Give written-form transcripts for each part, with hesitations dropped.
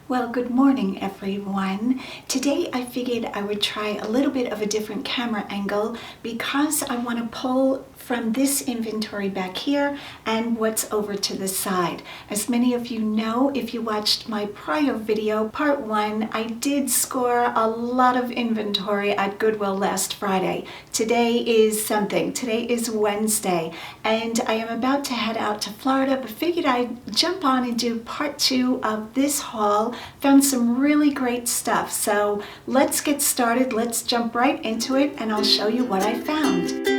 Well, good morning everyone. Today I figured I would try a little bit of a different camera angle because I want to pull from this inventory back here and what's over to the side. As many of you know, if you watched my prior video, part 1, I did score a lot of inventory at Goodwill last Friday. Today is something. Today is Wednesday and I am about to head out to Florida, but figured I'd jump on and do part 2 of this haul. Found some really great stuff. So let's get started. Let's jump right into it and I'll show you what I found.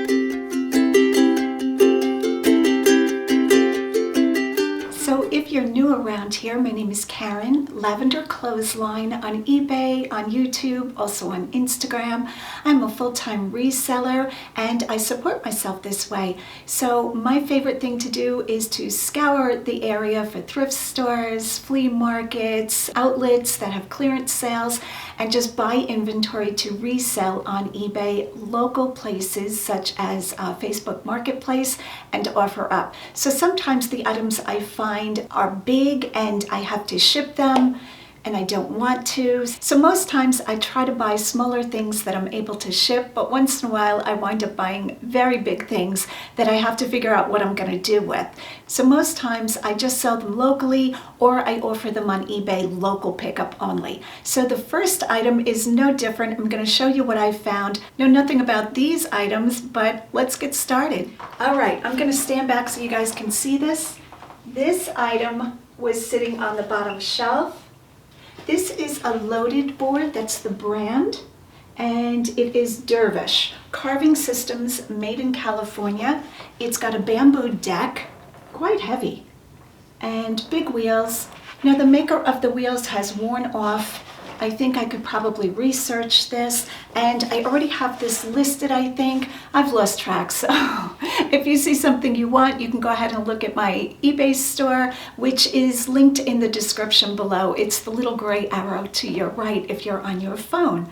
So if you're new around here, my name is Karen, Lavender Clothesline on eBay, on YouTube, also on Instagram. I'm a full-time reseller and I support myself this way. So my favorite thing to do is to scour the area for thrift stores, flea markets, outlets that have clearance sales, and just buy inventory to resell on eBay, local places such as Facebook Marketplace, and OfferUp. So sometimes the items I find are big and I have to ship them and I don't want to. So most times I try to buy smaller things that I'm able to ship, but once in a while I wind up buying very big things that I have to figure out what I'm going to do with. So most times I just sell them locally or I offer them on eBay local pickup only. So the first item is no different. I'm going to show you what I found. Know nothing about these items, but let's get started. All right, I'm going to stand back so you guys can see this. This item was sitting on the bottom shelf. This is a loaded board, that's the brand, and it is Dervish. Carving Systems, made in California. It's got a bamboo deck, quite heavy, and big wheels. Now the maker of the wheels has worn off. I think I could probably research this, and I already have this listed, I think. I've lost track, so if you see something you want, you can go ahead and look at my eBay store, which is linked in the description below. It's the little gray arrow to your right if you're on your phone.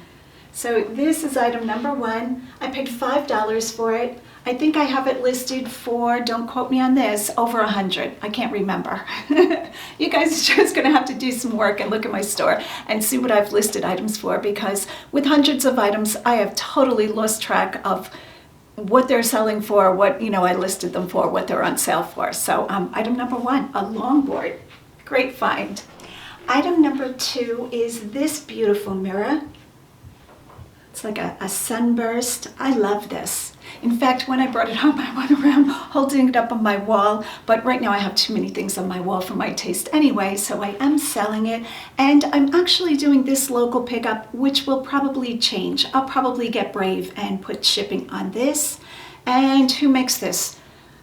So this is item number 1. I paid $5 for it. I think I have it listed for, don't quote me on this, over 100. I can't remember. You guys are just gonna have to do some work and look at my store and see what I've listed items for, because with hundreds of items, I have totally lost track of what they're selling for, what I listed them for, what they're on sale for. So item number 1, a longboard. Great find. Item number 2 is this beautiful mirror. It's like a sunburst. I love this. In fact, when I brought it home, I went around holding it up on my wall, but right now I have too many things on my wall for my taste anyway, so I am selling it, and I'm actually doing this local pickup, which will probably change. I'll probably get brave and put shipping on this. And who makes this?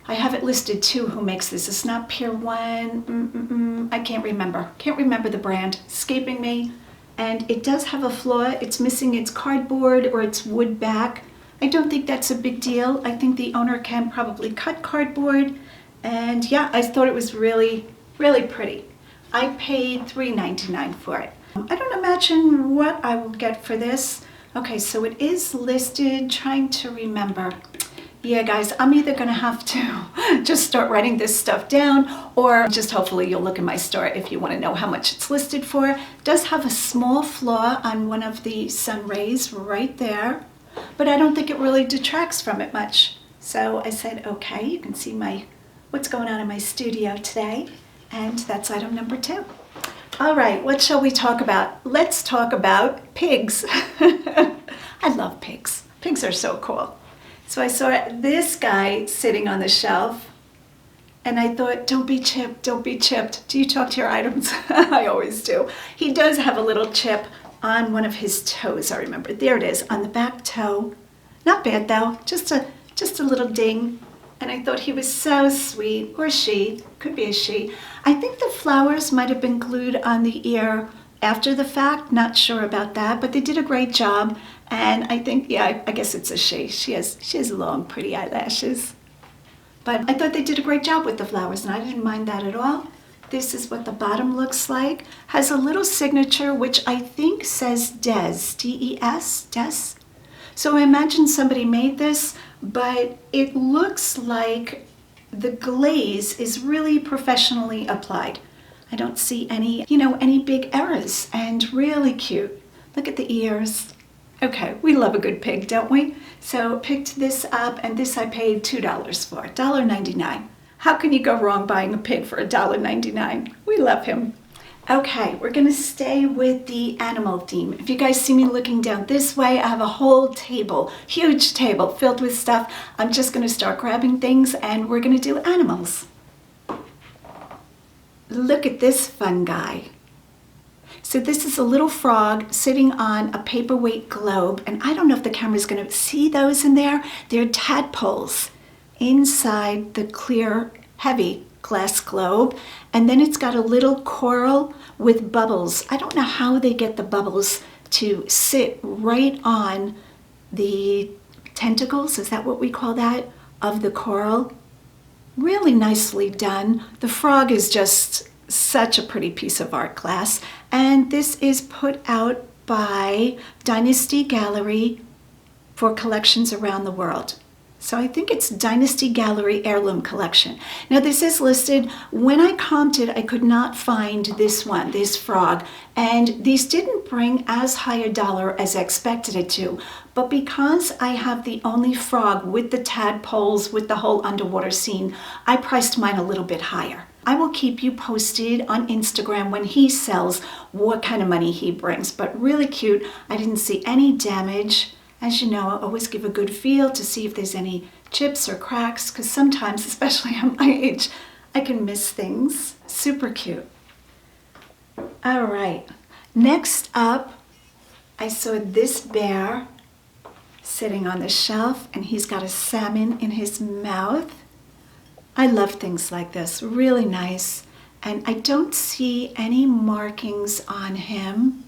I have it listed too, who makes this. It's not Pier 1, I can't remember. Can't remember the brand, escaping me. And it does have a flaw. It's missing its cardboard or its wood back. I don't think that's a big deal. I think the owner can probably cut cardboard. And yeah, I thought it was really, really pretty. I paid $3.99 for it. I don't imagine what I will get for this. Okay, so it is listed, trying to remember. Yeah, guys, I'm either gonna have to just start writing this stuff down, or just hopefully you'll look in my store if you want to know how much it's listed for. It does have a small flaw on one of the sun rays right there, but I don't think it really detracts from it much. So I said, okay, you can see what's going on in my studio today, and that's item number 2. All right, what shall we talk about? Let's talk about pigs. I love pigs. Pigs are so cool. So I saw this guy sitting on the shelf and I thought, don't be chipped, don't be chipped. Do you talk to your items? I always do. He does have a little chip on one of his toes, I remember. There it is, on the back toe. Not bad though, just a little ding. And I thought he was so sweet, or she, could be a she. I think the flowers might have been glued on the ear after the fact, not sure about that, but they did a great job. And I think, yeah, I guess it's a she. She has long, pretty eyelashes. But I thought they did a great job with the flowers, and I didn't mind that at all. This is what the bottom looks like. Has a little signature, which I think says Des, D-E-S, Des. So I imagine somebody made this, but it looks like the glaze is really professionally applied. I don't see any big errors. cute. Look at the ears. Okay, we love a good pig, don't we? So picked this up, and this I paid $2 for, $1.99. How can you go wrong buying a pig for $1.99? We love him. Okay, we're gonna stay with the animal theme. If you guys see me looking down this way, I have a whole table, huge table filled with stuff. I'm just gonna start grabbing things and we're gonna do animals. Look at this fun guy. So this is a little frog sitting on a paperweight globe, and I don't know if the camera's gonna see those in there. They're tadpoles inside the clear, heavy glass globe, and then it's got a little coral with bubbles. I don't know how they get the bubbles to sit right on the tentacles, is that what we call that, of the coral. Really nicely done. The frog is just such a pretty piece of art glass, and this is put out by Dynasty Gallery for collections around the world. So I think it's Dynasty Gallery Heirloom Collection. Now this is listed. When I comped, I could not find this one, this frog, and these didn't bring as high a dollar as I expected it to, but because I have the only frog with the tadpoles, with the whole underwater scene, I priced mine a little bit higher. I will keep you posted on Instagram when he sells what kind of money he brings, but really cute. I didn't see any damage. As you know, I always give a good feel to see if there's any chips or cracks, because sometimes, especially at my age, I can miss things. Super cute. All right, next up, I saw this bear sitting on the shelf, and he's got a salmon in his mouth. I love things like this, really nice. And I don't see any markings on him.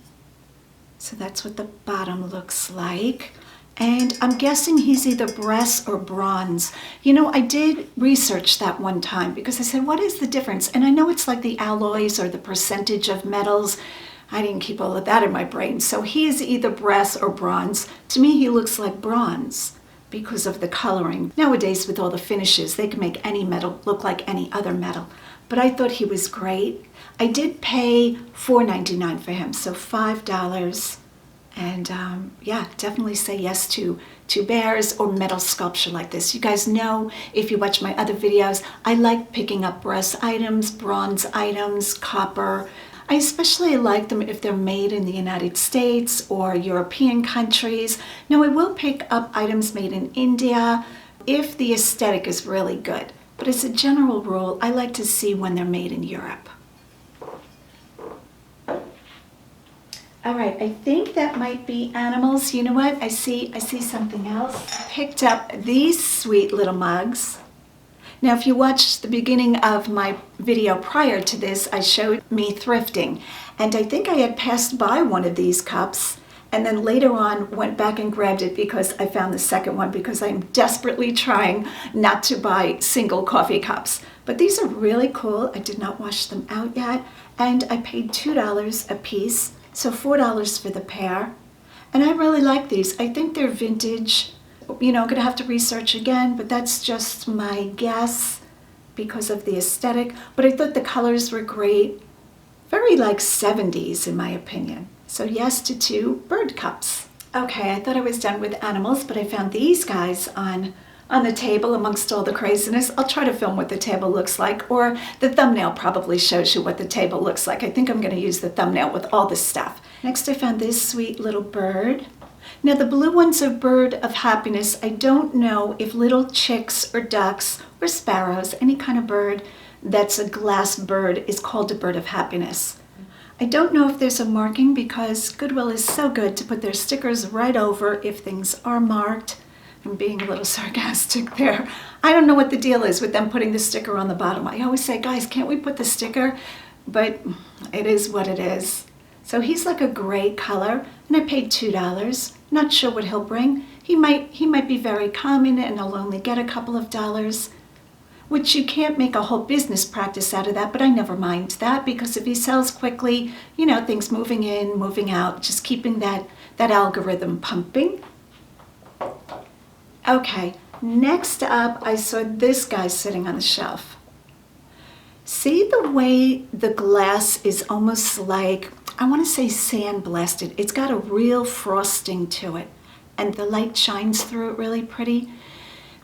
So that's what the bottom looks like. And I'm guessing he's either brass or bronze. You know, I did research that one time because I said, what is the difference? And I know it's like the alloys or the percentage of metals. I didn't keep all of that in my brain. So he is either brass or bronze. To me, he looks like bronze because of the coloring. Nowadays, with all the finishes, they can make any metal look like any other metal. But I thought he was great. I did pay $4.99 for him, so $5. And yeah, definitely say yes to bears or metal sculpture like this. You guys know, if you watch my other videos, I like picking up brass items, bronze items, copper. I especially like them if they're made in the United States or European countries. Now, I will pick up items made in India if the aesthetic is really good. But as a general rule, I like to see when they're made in Europe. All right, I think that might be animals. You know what? I see something else. I picked up these sweet little mugs. Now, if you watched the beginning of my video prior to this, I showed me thrifting. And I think I had passed by one of these cups and then later on went back and grabbed it because I found the second one because I'm desperately trying not to buy single coffee cups. But these are really cool. I did not wash them out yet. And I paid $2 a piece. So $4 for the pair. And I really like these. I think they're vintage. You know, I'm gonna have to research again, but that's just my guess because of the aesthetic. But I thought the colors were great. Very like 70s in my opinion. So yes to 2 bird cups. Okay, I thought I was done with animals, but I found these guys on the table amongst all the craziness. I'll try to film what the table looks like, or the thumbnail probably shows you what the table looks like. I think I'm going to use the thumbnail with all this stuff. Next, I found this sweet little bird. Now, the blue one's a bird of happiness. I don't know if little chicks or ducks or sparrows, any kind of bird that's a glass bird, is called a bird of happiness. I don't know if there's a marking because Goodwill is so good to put their stickers right over if things are marked. I'm being a little sarcastic there. I don't know what the deal is with them putting the sticker on the bottom. I always say, guys, can't we put the sticker? But it is what it is. So he's like a gray color, and I paid $2. Not sure what he'll bring. He might be very common, and I'll only get a couple of dollars, which you can't make a whole business practice out of that, but I never mind that because if he sells quickly, you know, things moving in, moving out, just keeping that algorithm pumping. Okay, next up, I saw this guy sitting on the shelf. See the way the glass is almost like, I want to say sandblasted. It's got a real frosting to it, and the light shines through it really pretty.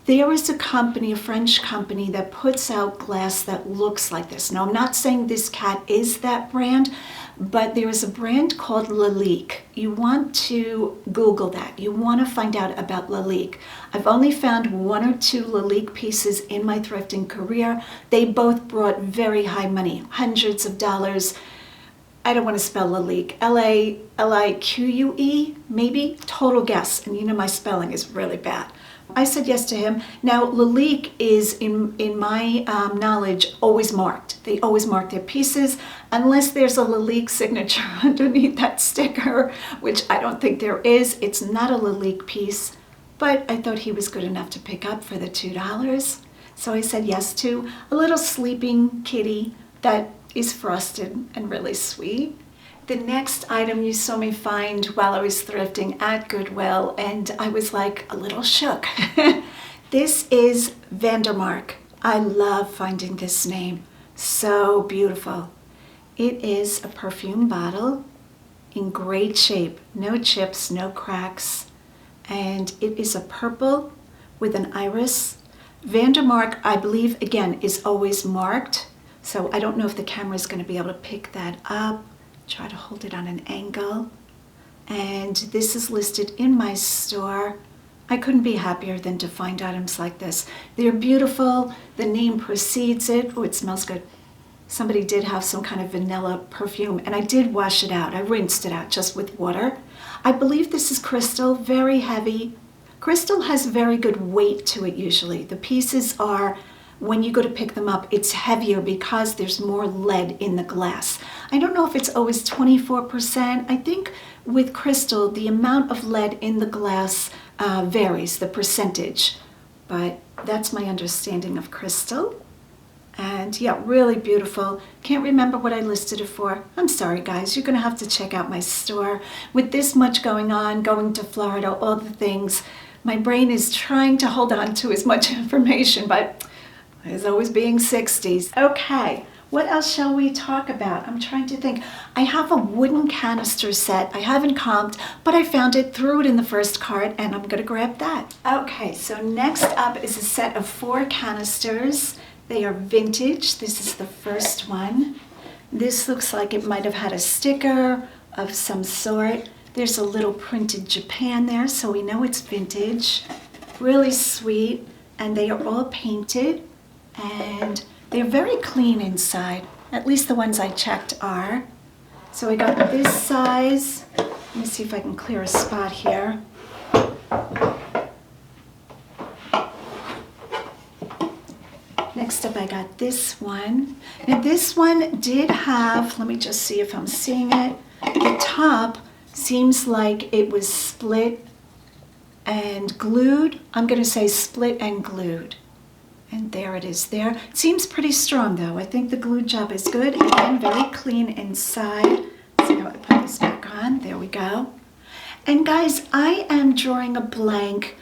There is a company, a French company, that puts out glass that looks like this. Now, I'm not saying this cat is that brand, but there is a brand called Lalique. You want to Google that. You want to find out about Lalique. I've only found 1 or 2 Lalique pieces in my thrifting career. They both brought very high money, hundreds of dollars. I don't want to spell Lalique. L-A-L-I-Q-U-E, maybe? Total guess. And you know my spelling is really bad. I said yes to him. Now, Lalique is, in my knowledge, always marked. They always mark their pieces, unless there's a Lalique signature underneath that sticker, which I don't think there is. It's not a Lalique piece, but I thought he was good enough to pick up for the $2. So I said yes to a little sleeping kitty that is frosted and really sweet. The next item you saw me find while I was thrifting at Goodwill, and I was like a little shook. This is Vandermark. I love finding this name. So beautiful. It is a perfume bottle in great shape. No chips, no cracks. And it is a purple with an iris. Vandermark, I believe, again, is always marked. So I don't know if the camera is going to be able to pick that up. Try to hold it on an angle. And this is listed in my store. I couldn't be happier than to find items like this. They're beautiful. The name precedes it. Oh, it smells good. Somebody did have some kind of vanilla perfume, and I did wash it out. I rinsed it out just with water. I believe this is crystal, very heavy. Crystal has very good weight to it usually. The pieces are, when you go to pick them up, it's heavier because there's more lead in the glass. I don't know if it's always 24%. I think with crystal, the amount of lead in the glass varies, the percentage. But that's my understanding of crystal. And yeah, really beautiful. Can't remember what I listed it for. I'm sorry, guys. You're going to have to check out my store. With this much going on, going to Florida, all the things, my brain is trying to hold on to as much information, but there's always being 60s. Okay, what else shall we talk about? I'm trying to think. I have a wooden canister set. I haven't comped, but I found it, threw it in the first cart, and I'm going to grab that. Okay, so next up is a set of 4 canisters. They are vintage. This is the first one. This looks like it might have had a sticker of some sort. There's a little printed Japan there, so we know it's vintage. Really sweet, and they are all painted. And they're very clean inside. At least the ones I checked are. So I got this size. Let me see if I can clear a spot here. Next up I got this one. Now this one did have, let me just see if I'm seeing it. The top seems like it was split and glued. I'm going to say split and glued. And there it is there. It seems pretty strong though. I think the glue job is good. Again, very clean inside. Let's see how I put this back on. There we go. And guys, I am drawing a blank,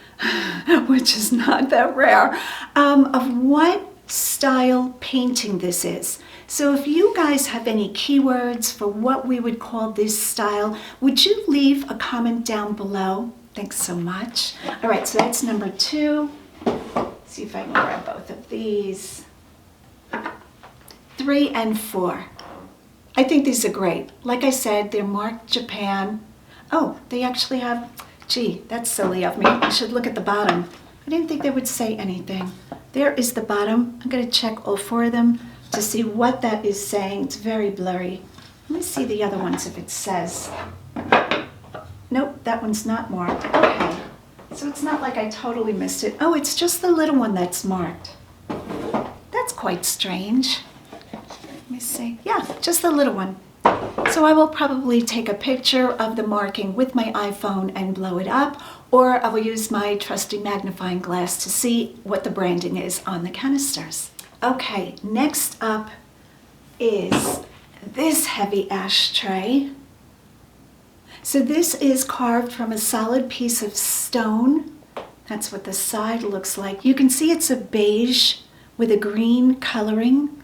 which is not that rare, of what style painting this is. So if you guys have any keywords for what we would call this style, would you leave a comment down below? Thanks so much. All right, so that's number 2. See if I can grab both of these. 3 and 4. I think these are great. Like I said, they're marked Japan. Oh, they actually have, gee, that's silly of me. I should look at the bottom. I didn't think they would say anything. There is the bottom. I'm going to check all 4 of them to see what that is saying. It's very blurry. Let me see the other ones if it says. Nope, that one's not marked. Okay. So it's not like I totally missed it. Oh, it's just the little one that's marked. That's quite strange. Let me see. Yeah, just the little one. So I will probably take a picture of the marking with my iPhone and blow it up, or I will use my trusty magnifying glass to see what the branding is on the canisters. Okay, next up is this heavy ashtray. So this is carved from a solid piece of stone. That's what the side looks like. You can see it's a beige with a green coloring,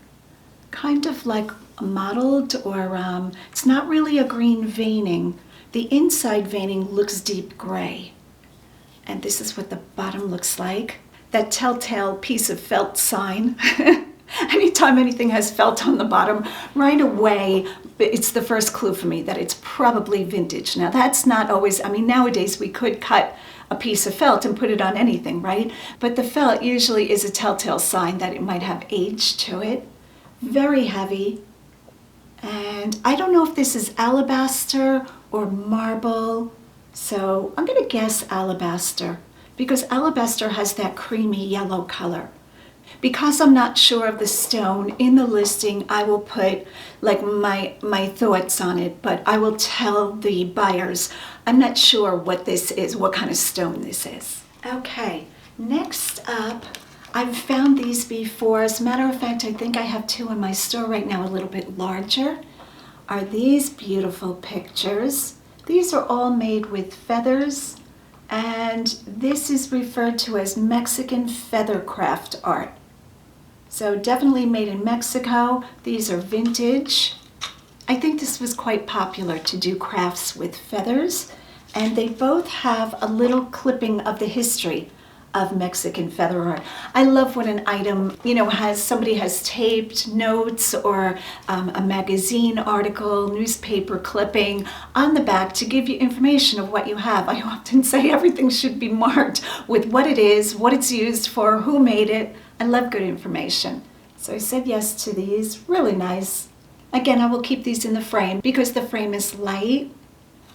kind of like mottled, or it's not really a green veining. The inside veining looks deep gray. And this is what the bottom looks like. That telltale piece of felt sign. Anytime anything has felt on the bottom, right away, it's the first clue for me that it's probably vintage. Now that's not always, I mean, nowadays we could cut a piece of felt and put it on anything, right? But the felt usually is a telltale sign that it might have age to it. Very heavy. And I don't know if this is alabaster or marble. So I'm gonna guess alabaster, because alabaster has that creamy yellow color. Because I'm not sure of the stone in the listing, I will put like my thoughts on it, but I will tell the buyers I'm not sure what this is, what kind of stone this is. Okay, next up, I've found these before. As a matter of fact, I think I have two in my store right now, a little bit larger. Are these beautiful pictures? These are all made with feathers, and this is referred to as Mexican feathercraft art. So definitely made in Mexico. These are vintage. I think this was quite popular to do crafts with feathers, and they both have a little clipping of the history of Mexican feather art. I love when an item, somebody has taped notes or a magazine article, newspaper clipping on the back to give you information of what you have. I often say everything should be marked with what it is, what it's used for, who made it. I love good information. So I said yes to these, really nice. Again, I will keep these in the frame because the frame is light.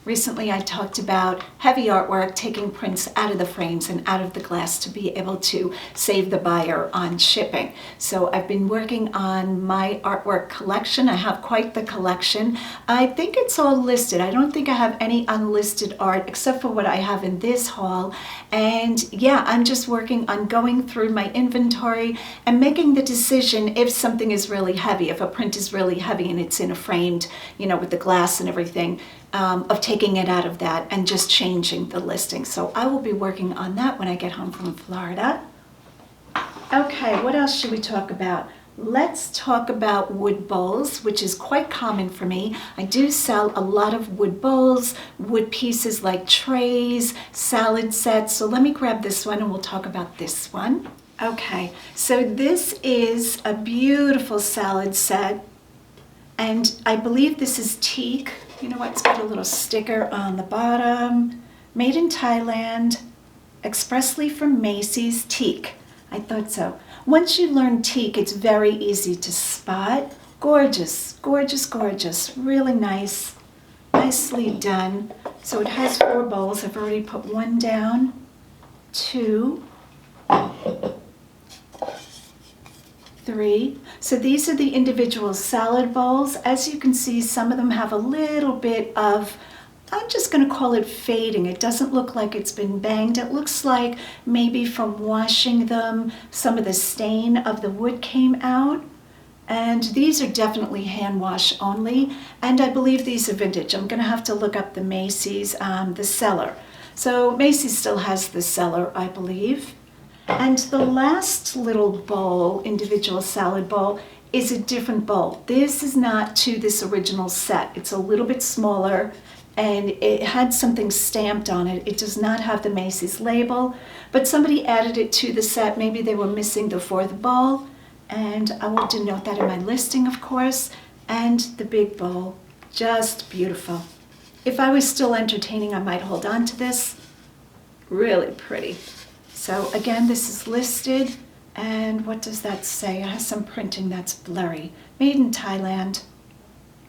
Recently I talked about heavy artwork, taking prints out of the frames and out of the glass to be able to save the buyer on shipping. So I've been working on my artwork collection. I have quite the collection. I think it's all listed. I don't think I have any unlisted art except for what I have in this haul. And yeah, I'm just working on going through my inventory and making the decision if something is really heavy, if a print is really heavy and it's in a framed, with the glass and everything. Of taking it out of that and just changing the listing. So I will be working on that when I get home from Florida. Okay, what else should we talk about? Let's talk about wood bowls, which is quite common for me. I do sell a lot of wood bowls, wood pieces like trays, salad sets. So let me grab this one and we'll talk about this one. Okay, so this is a beautiful salad set, and I believe this is teak. You know what, it's got a little sticker on the bottom. Made in Thailand, expressly from Macy's, teak. I thought so. Once you learn teak, it's very easy to spot. Gorgeous, gorgeous, gorgeous. Really nice. Nicely done. So it has 4 bowls. I've already put one down, 2, 3. So these are the individual salad bowls. As you can see, some of them have a little bit of, I'm just going to call it fading. It doesn't look like it's been banged. It looks like maybe from washing them, some of the stain of the wood came out. And these are definitely hand wash only. And I believe these are vintage. I'm going to have to look up the Macy's, the cellar. So Macy's still has the cellar, I believe. And the last little bowl, individual salad bowl, is a different bowl. This is not to this original set. It's a little bit smaller and it had something stamped on it. It does not have the Macy's label, but somebody added it to the set. Maybe they were missing the 4th bowl, and I will denote that in my listing, of course. And the big bowl, just beautiful. If I was still entertaining, I might hold on to this. Really pretty. So again, this is listed, and what does that say? It has some printing that's blurry. Made in Thailand,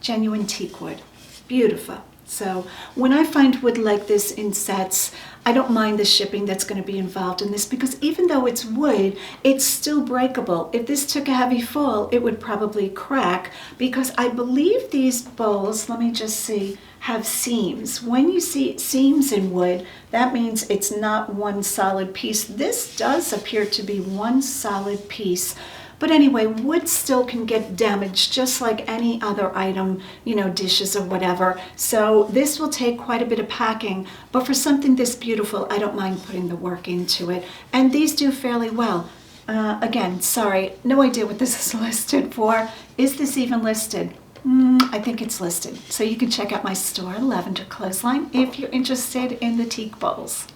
genuine teak wood. Beautiful. So when I find wood like this in sets, I don't mind the shipping that's going to be involved in this, because even though it's wood, it's still breakable. If this took a heavy fall, it would probably crack, because I believe these bowls, let me just see, have seams. When you see seams in wood, that means it's not one solid piece. This does appear to be one solid piece. But anyway, wood still can get damaged just like any other item, dishes or whatever. So this will take quite a bit of packing, but for something this beautiful, I don't mind putting the work into it. And these do fairly well. Again, sorry, no idea what this is listed for. Is this even listed? I think it's listed. So you can check out my store, Lavender Clothesline, if you're interested in the teak bowls.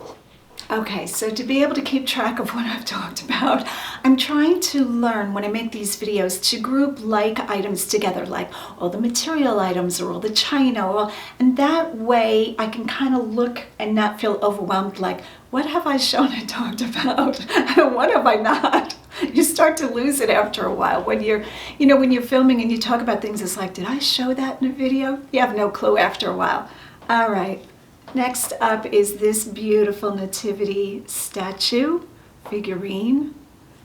Okay, so to be able to keep track of what I've talked about, I'm trying to learn when I make these videos to group like items together, like all the material items or all the china, and that way I can kind of look and not feel overwhelmed like, what have I shown and talked about? What have I not? You start to lose it after a while when you're, when you're filming and you talk about things, it's like, did I show that in a video? You have no clue after a while. All right. Next up is this beautiful Nativity statue, figurine,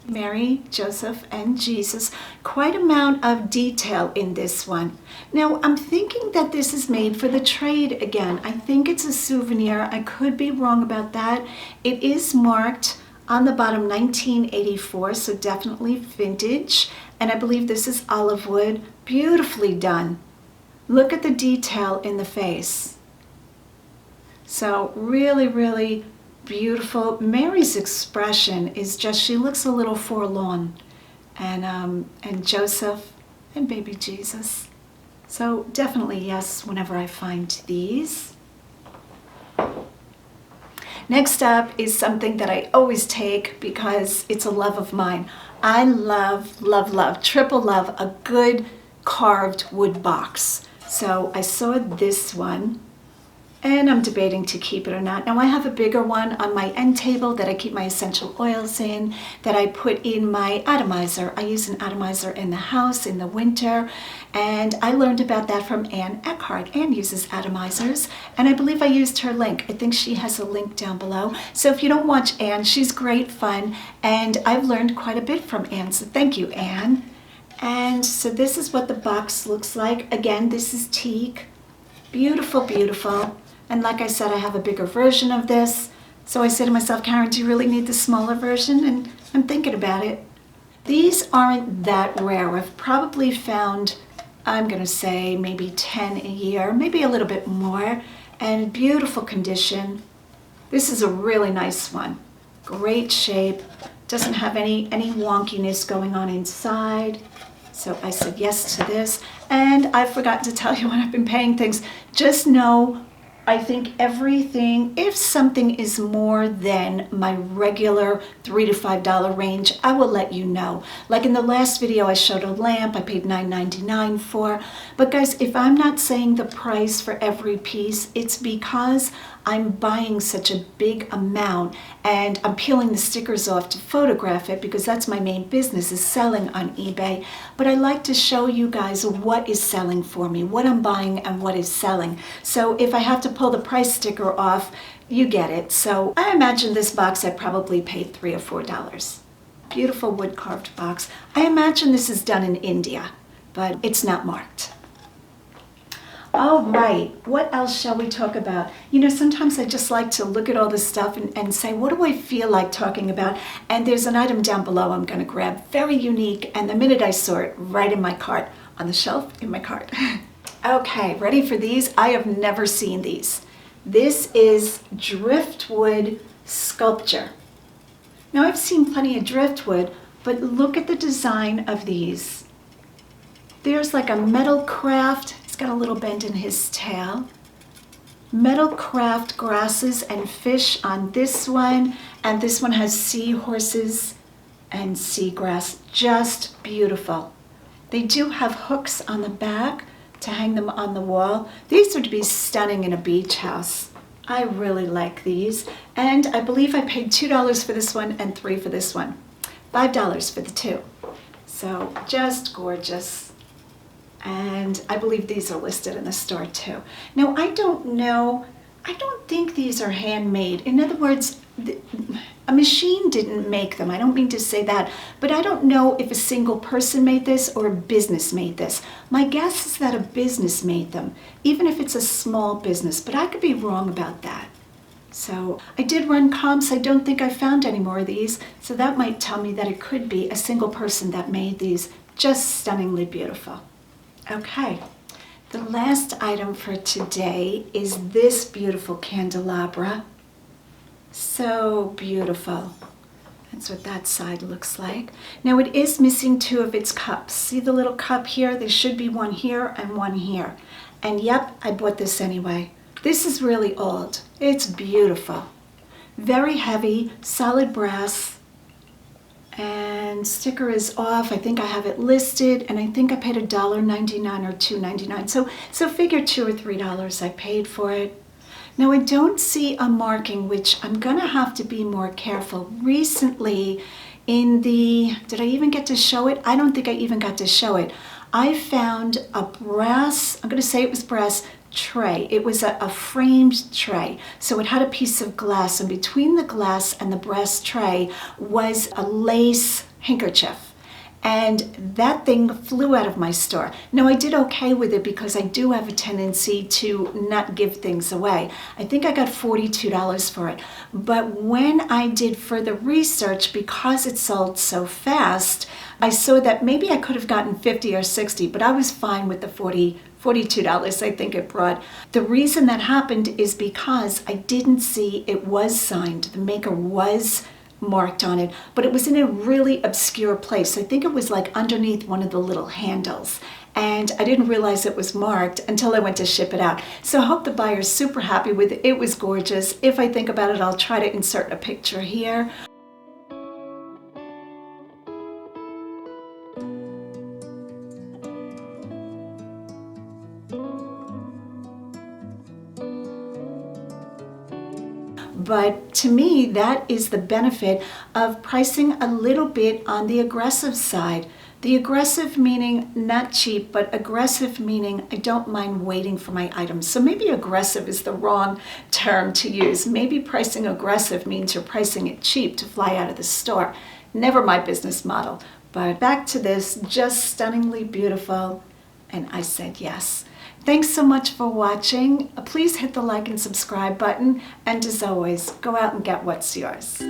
Mary, Joseph, and Jesus. Quite amount of detail in this one. Now, I'm thinking that this is made for the trade again. I think it's a souvenir. I could be wrong about that. It is marked on the bottom 1984, so definitely vintage. And I believe this is olive wood. Beautifully done. Look at the detail in the face. So really, really beautiful. Mary's expression is just, she looks a little forlorn. And Joseph and baby Jesus. So definitely yes, whenever I find these. Next up is something that I always take because it's a love of mine. I love, love, love, triple love a good carved wood box. So I saw this one. And I'm debating to keep it or not. Now I have a bigger one on my end table that I keep my essential oils in, that I put in my atomizer. I use an atomizer in the house in the winter, and I learned about that from Ann Eckhart. Ann uses atomizers, and I believe I used her link. I think she has a link down below. So if you don't watch Ann, she's great fun, and I've learned quite a bit from Ann, so thank you, Ann. And so this is what the box looks like. Again, this is teak. Beautiful, beautiful. And like I said, I have a bigger version of this. So I said to myself, Karen, do you really need the smaller version? And I'm thinking about it. These aren't that rare. I've probably found, I'm going to say maybe 10 a year, maybe a little bit more. And beautiful condition. This is a really nice one. Great shape. Doesn't have any wonkiness going on inside. So I said yes to this. And I forgot to tell you when I've been paying things. Just know, I think everything, if something is more than my regular $3 to $5 range, I will let you know. Like in the last video, I showed a lamp I paid $9.99 for. But guys, if I'm not saying the price for every piece, it's because I'm buying such a big amount and I'm peeling the stickers off to photograph it because that's my main business, is selling on eBay. But I like to show you guys what is selling for me, what I'm buying and what is selling. So if I have to pull the price sticker off, you get it. So I imagine this box I probably paid $3 or $4. Beautiful wood carved box. I imagine this is done in India, but it's not marked. All right, what else shall we talk about? You know, sometimes I just like to look at all this stuff and say, what do I feel like talking about? And there's an item down below I'm going to grab, very unique, and the minute I saw it, right in my cart, on the shelf in my cart. Okay, ready for these? I have never seen these. This is driftwood sculpture. Now, I've seen plenty of driftwood, but look at the design of these. There's like a metal craft. Got a little bend in his tail. Metal craft grasses and fish on this one, and this one has seahorses and seagrass. Just beautiful. They do have hooks on the back to hang them on the wall. These would be stunning in a beach house. I really like these, and I believe I paid $2 for this one and $3 for this one. $5 for the two. So just gorgeous. And I believe these are listed in the store too. Now, I don't know, I don't think these are handmade. In other words, a machine didn't make them. I don't mean to say that, but I don't know if a single person made this or a business made this. My guess is that a business made them, even if it's a small business, but I could be wrong about that. So I did run comps. I don't think I found any more of these, so that might tell me that it could be a single person that made these. Just stunningly beautiful. Okay, the last item for today is this beautiful candelabra. So beautiful. That's what that side looks like. Now it is missing 2 of its cups. See the little cup here? There should be one here and one here. And yep, I bought this anyway. This is really old. It's beautiful. Very heavy, solid brass. And sticker is off. I think I have it listed, and I think I paid $1.99 or $2.99. So figure $2 or $3 I paid for it. Now I don't see a marking, which I'm gonna have to be more careful. Recently in the, did I even get to show it? I don't think I even got to show it. I found a brass, I'm gonna say it was brass, tray. It was a framed tray. So it had a piece of glass, and between the glass and the brass tray was a lace handkerchief. And that thing flew out of my store. Now I did okay with it because I do have a tendency to not give things away. I think I got $42 for it. But when I did further research, because it sold so fast, I saw that maybe I could have gotten 50 or 60, but I was fine with the $42 I think it brought. The reason that happened is because I didn't see it was signed. The maker was marked on it, but it was in a really obscure place. I think it was like underneath one of the little handles, and I didn't realize it was marked until I went to ship it out. So I hope the buyer's super happy with it. It was gorgeous. If I think about it, I'll try to insert a picture here. But to me, that is the benefit of pricing a little bit on the aggressive side. The aggressive meaning not cheap, but aggressive meaning I don't mind waiting for my items. So maybe aggressive is the wrong term to use. Maybe pricing aggressive means you're pricing it cheap to fly out of the store. Never my business model. But back to this, just stunningly beautiful. And I said yes. Thanks so much for watching. Please hit the like and subscribe button. And as always, go out and get what's yours.